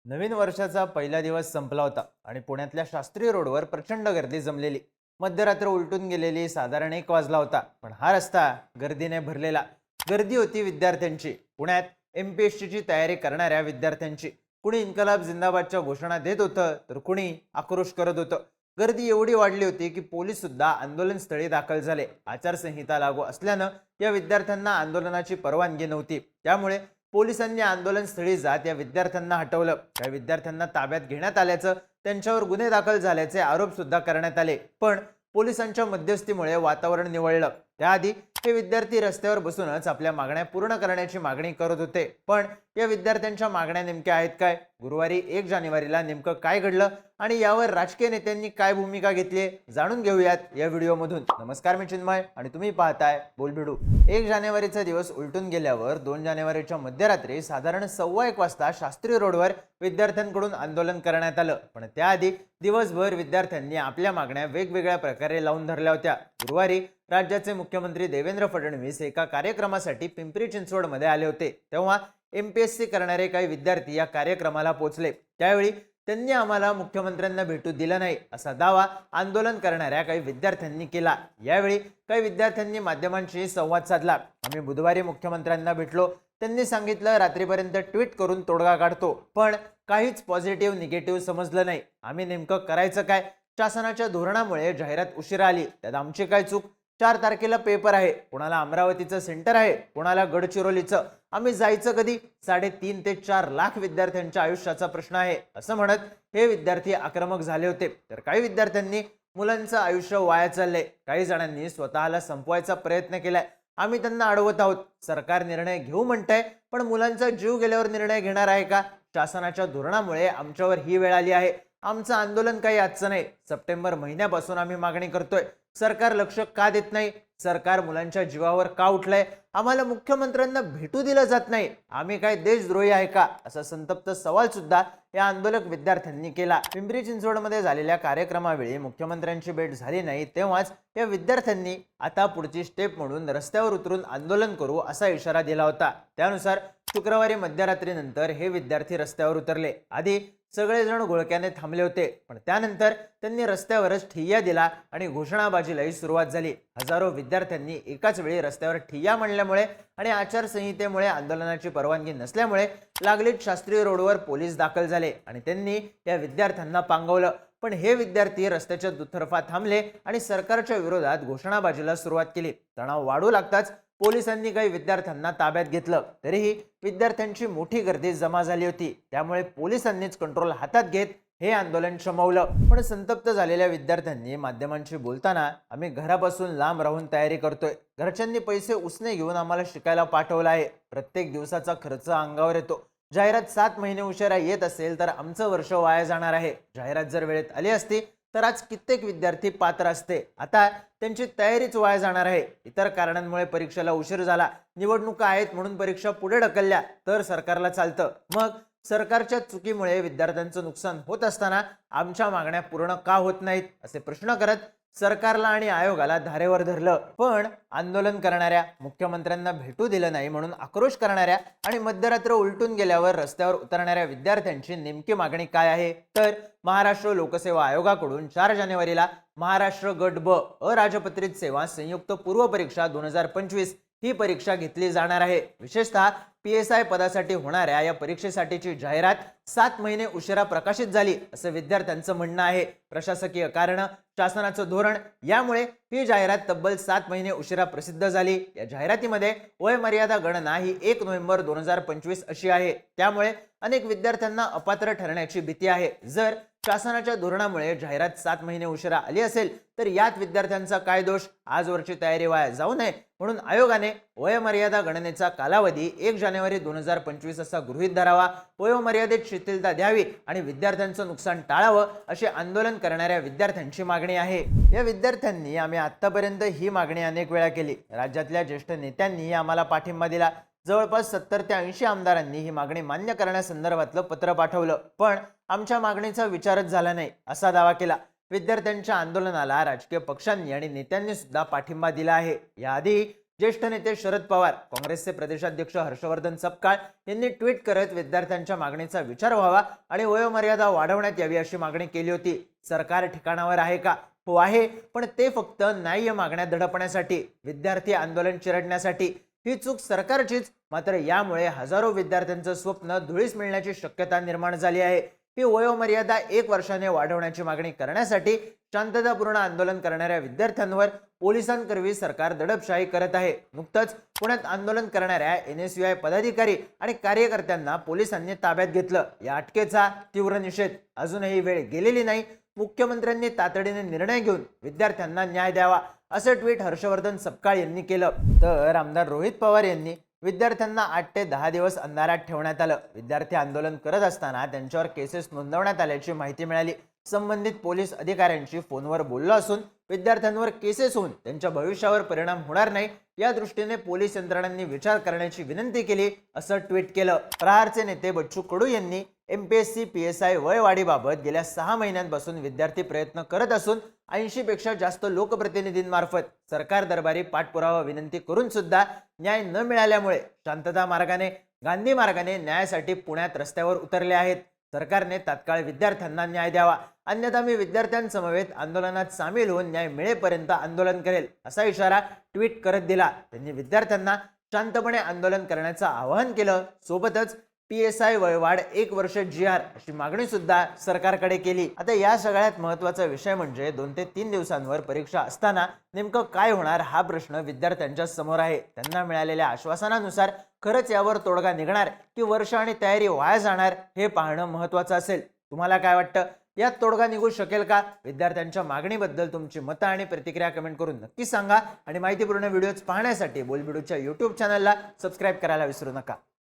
नवीन वर्षाचा पहिला दिवस संपला होता आणि पुण्यातल्या शास्त्रीय रोडवर प्रचंड गर्दी जमलेली. मध्यरात्र उलटून गेलेली. साधारण 1 वाजला होता, पण हा रस्ता गर्दीने भरलेला. गर्दी होती विद्यार्थ्यांची, पुण्यात MPSCची तयारी करणाऱ्या विद्यार्थ्यांची. कुणी इन्कलाब जिंदाबादच्या घोषणा देत होतं, तर कुणी आक्रोश करत होतं. गर्दी एवढी वाढली होती की पोलीस सुद्धा आंदोलनस्थळी दाखल झाले. आचारसंहिता लागू असल्यानं या विद्यार्थ्यांना आंदोलनाची परवानगी नव्हती. त्यामुळे पोलिसांनी आंदोलनस्थळी जात या विद्यार्थ्यांना हटवलं. त्या विद्यार्थ्यांना ताब्यात घेण्यात आल्याचं, त्यांच्यावर गुन्हे दाखल झाल्याचे आरोप सुद्धा करण्यात आले. पण पोलिसांच्या मध्यस्थीमुळे वातावरण निवळलं. त्याआधी हे विद्यार्थी रस्त्यावर बसूनच आपल्या मागण्या पूर्ण करण्याची मागणी करत होते. पण या विद्यार्थ्यांच्या मागण्या नेमक्या आहेत काय? गुरुवारी 1 जानेवारीला नेमकं काय घडलं आणि यावर राजकीय नेत्यांनी काय भूमिका घेतली, जाणून घेऊयात या व्हिडिओमधून. नमस्कार, मी चिन्मय आणि तुम्ही पाहताय बोलबिडू. 1 जानेवारीचा दिवस उलटून गेल्यावर 2 जानेवारीच्या मध्यरात्री साधारण 1:15 वाजता शास्त्रीय रोडवर विद्यार्थ्यांकडून आंदोलन करण्यात आलं. पण त्याआधी दिवसभर विद्यार्थ्यांनी आपल्या मागण्या वेगवेगळ्या प्रकारे लावून धरल्या होत्या. गुरुवारी राज्याचे मुख्यमंत्री देवेंद्र फडणवीस एका कार्यक्रमासाठी पिंपरी चिंचवडमध्ये आले होते. तेव्हा MPSC करणारे काही विद्यार्थी या कार्यक्रमाला पोहोचले. त्यावेळी त्यांनी आम्हाला मुख्यमंत्र्यांना भेटू दिलं नाही असा दावा आंदोलन करणाऱ्या काही विद्यार्थ्यांनी केला. यावेळी काही विद्यार्थ्यांनी माध्यमांशी संवाद साधला. आम्ही बुधवारी मुख्यमंत्र्यांना भेटलो, त्यांनी सांगितलं रात्रीपर्यंत ट्विट करून तोडगा काढतो, पण काहीच पॉझिटिव्ह निगेटिव्ह समजलं नाही. आम्ही नेमकं करायचं काय? शासनाच्या धोरणामुळे जाहिरात उशिरा आली, त्यात आमची काय चूक? 4 तारखेला पेपर आहे, कोणाला अमरावतीचं सेंटर आहे, कोणाला गडचिरोलीचं. आम्ही जायचं कधी? 3.5 ते 4 लाख विद्यार्थ्यांच्या आयुष्याचा प्रश्न आहे, असं म्हणत हे विद्यार्थी आक्रमक झाले होते. तर काही विद्यार्थ्यांनी मुलांचं आयुष्य वाया चाललंय, काही जणांनी स्वतःला संपवायचा प्रयत्न केलाय. आम्ही त्यांना अडवत आहोत. सरकार निर्णय घेऊ म्हणतंय, पण मुलांचा जीव गेल्यावर निर्णय घेणार आहे का? शासनाच्या धोरणामुळे आमच्यावर ही वेळ आली आहे. आमचं आंदोलन काही आजचं नाही, सप्टेंबर महिन्यापासून आम्ही मागणी करतोय. सरकार लक्ष का देत नाही? सरकार मुलांच्या जीवावर का उठलंय? आम्हाला मुख्यमंत्र्यांना भेटू दिलं जात नाही. आम्ही काय देशद्रोही आहे का? असा संतप्त सवाल सुद्धा या आंदोलक विद्यार्थ्यांनी केला. पिंपरी चिंचवडमध्ये झालेल्या कार्यक्रमावेळी मुख्यमंत्र्यांची भेट झाली नाही, तेव्हाच या विद्यार्थ्यांनी आता पुढची स्टेप म्हणून रस्त्यावर उतरून आंदोलन करू असा इशारा दिला होता. त्यानुसार शुक्रवारी मध्यरात्रीनंतर हे विद्यार्थी रस्त्यावर उतरले. आधी सगळेजण घोळक्याने थांबले होते, पण त्यानंतर त्यांनी रस्त्यावरच ठिय्या दिला आणि घोषणाबाजीलाही सुरुवात झाली. हजारो विद्यार्थ्यांनी एकाच वेळी रस्त्यावर ठिय्या म्हणल्यामुळे आणि आचारसंहितेमुळे आंदोलनाची परवानगी नसल्यामुळे लागलीच शास्त्रीय रोडवर पोलीस दाखल झाले आणि त्यांनी या विद्यार्थ्यांना पांगवलं. पण हे विद्यार्थी रस्त्याच्या दुतर्फा थांबले आणि सरकारच्या विरोधात घोषणाबाजीला सुरुवात केली. तणाव वाढू लागताच पोलिसांनी काही विद्यार्थ्यांना ताब्यात घेतलं. तरीही विद्यार्थ्यांची मोठी गर्दी जमा झाली होती, त्यामुळे पोलिसांनीच कंट्रोल हातात घेत हे आंदोलन शमवलं. पण संतप्त झालेल्या विद्यार्थ्यांनी माध्यमांशी बोलताना आम्ही घरापासून लांब राहून तयारी करतोय, घरच्यांनी पैसे उसने घेऊन आम्हाला शिकायला पाठवलं आहे, प्रत्येक दिवसाचा खर्च अंगावर येतो. जाहिरात 7 महिने उशिरा येत असेल तर आमचं वर्ष वाया जाणार आहे. जाहिरात जर वेळेत आली असती तर आज कित्येक विद्यार्थी पात्र असते. आता त्यांची तयारीच वाया जाणार आहे. इतर कारणांमुळे परीक्षेला उशीर झाला, निवडणुका आहेत म्हणून परीक्षा पुढे ढकलल्या तर सरकारला चालतं. मग सरकारच्या चुकीमुळे विद्यार्थ्यांचं नुकसान होत असताना आमच्या मागण्या पूर्ण का होत नाहीत असे प्रश्न करत सरकारला आणि आयोगाला धारेवर धरलं. पण आंदोलन करणाऱ्या, मुख्यमंत्र्यांना भेटू दिलं नाही म्हणून आक्रोश करणाऱ्या आणि मध्यरात्र उलटून गेल्यावर रस्त्यावर उतरणाऱ्या विद्यार्थ्यांची नेमकी मागणी काय आहे? तर महाराष्ट्र लोकसेवा आयोगाकडून 4 जानेवारीला महाराष्ट्र गट ब अराजपत्रित सेवा संयुक्त पूर्व परीक्षा 2025 ही परीक्षा घेतली जाणार आहे. विशेषतः PSI पदासाठी होणाऱ्या या परीक्षेसाठीची जाहिरात 7 महिने उशिरा प्रकाशित झाली असं विद्यार्थ्यांचं म्हणणं आहे. प्रशासकीय कारण, शासनाचं धोरण यामुळे ही जाहिरात तब्बल 7 महिने उशिरा प्रसिद्ध झाली. या जाहिरातीमध्ये वयमर्यादा गणना ही 1 नोव्हेंबर 2025 अशी आहे. त्यामुळे अनेक विद्यार्थ्यांना अपात्र ठरण्याची भीती आहे. जर शासनाच्या धोरणामुळे जाहिरात 7 महिने उशिरा आली असेल तर यात विद्यार्थ्यांचा काय दोष? आजवरची तयारी वाया जाऊ नये म्हणून आयोगाने वयोमर्यादा गणनेचा कालावधी 1 जानेवारी 2025 असा गृहीत धरावा, वयोमर्यादेत शिथिलता द्यावी आणि विद्यार्थ्यांचं नुकसान टाळावं अशी आंदोलन करणाऱ्या विद्यार्थ्यांची मागणी आहे. या विद्यार्थ्यांनी आम्ही आतापर्यंत ही मागणी अनेक वेळा केली. राज्यातल्या ज्येष्ठ नेत्यांनी आम्हाला पाठिंबा दिला. जवळपास 70 ते 80 आमदारांनी ही मागणी मान्य करण्यासंदर्भातलं पत्र पाठवलं, पण आमच्या मागणीचा विचारच झाला नाही असा दावा केला. विद्यार्थ्यांच्या आंदोलनाला राजकीय पक्षांनी आणि नेत्यांनी सुद्धा पाठिंबा दिला आहे. याआधी ज्येष्ठ नेते शरद पवार, काँग्रेसचे प्रदेशाध्यक्ष हर्षवर्धन सपकाळ यांनी ट्विट करत विद्यार्थ्यांच्या मागणीचा विचार व्हावा आणि वयोमर्यादा वाढवण्यात यावी अशी मागणी केली होती. सरकार ठिकाणावर आहे का? हो आहे, पण ते फक्त न्याय्य मागण्या दडपण्यासाठी, विद्यार्थी आंदोलन चिरडण्यासाठी. ही चूक सरकारचीच. मात्र यामुळे हजारो विद्यार्थ्यांचं स्वप्न धुळीस मिळण्याची शक्यता निर्माण झाली आहे. ही वयोमर्यादा 1 वर्षाने वाढवण्याची मागणी करण्यासाठी शांततापूर्ण आंदोलन करणाऱ्या विद्यार्थ्यांवर पोलिसांकरवी सरकार दडपशाही करत आहे. नुकतंच पुण्यात आंदोलन करणाऱ्या NSUI पदाधिकारी आणि कार्यकर्त्यांना पोलिसांनी ताब्यात घेतलं. या अटकेचा तीव्र निषेध. अजूनही वेळ गेलेली नाही. मुख्यमंत्र्यांनी तातडीने निर्णय घेऊन विद्यार्थ्यांना न्याय द्यावा, असं ट्विट हर्षवर्धन सपकाळ यांनी केलं. तर आमदार रोहित पवार यांनी विद्यार्थ्यांना 8 ते 10 दिवस अंधारात ठेवण्यात आलं. विद्यार्थी आंदोलन करत असताना त्यांच्यावर केसेस नोंदवण्यात आल्याची माहिती मिळाली. संबंधित पोलीस अधिकाऱ्यांशी फोनवर बोललो असून विद्यार्थ्यांवर केसेस होऊन त्यांच्या भविष्यावर परिणाम होणार नाही या दृष्टीने पोलीस यंत्रणांनी विचार करण्याची विनंती केली, असं ट्विट केलं. प्रहारचे नेते बच्चू कडू यांनी MPSC PSI वयवाढीबाबत गेल्या 6 महिन्यांपासून विद्यार्थी प्रयत्न करत असून 80 पेक्षा जास्त लोकप्रतिनिधींमार्फत सरकार दरबारी पाठपुरावा विनंती करून सुद्धा न्याय न मिळाल्यामुळे शांतता मार्गाने, गांधी मार्गाने न्यायासाठी पुण्यात रस्त्यावर उतरले आहेत. सरकारने तात्काळ विद्यार्थ्यांना न्याय द्यावा, अन्यथा मी विद्यार्थ्यांसमवेत आंदोलनात सामील होऊन न्याय मिळेपर्यंत आंदोलन करेल, असा इशारा ट्विट करत दिला. त्यांनी विद्यार्थ्यांना शांतपणे आंदोलन करण्याचं आवाहन केलं. सोबतच PSI वयवाढ 1 वर्ष GR अशी मागणी सुद्धा सरकारकडे केली. आता या सगळ्यात महत्त्वाचा विषय म्हणजे 2 ते 3 दिवसांवर परीक्षा असताना नेमकं काय होणार हा प्रश्न विद्यार्थ्यांच्या समोर आहे. त्यांना मिळालेल्या आश्वासनानुसार खरंच यावर तोडगा निघणार की वर्ष आणि तयारी वाया जाणार हे पाहणं महत्त्वाचं असेल. तुम्हाला काय वाटतं? यात तोडगा निघू शकेल का? विद्यार्थ्यांच्या मागणीबद्दल तुमची मतं आणि प्रतिक्रिया कमेंट करून नक्की सांगा आणि माहितीपूर्ण व्हिडिओज पाहण्यासाठी बोलबिडूच्या YouTube चॅनलला सबस्क्राईब करायला विसरू नका.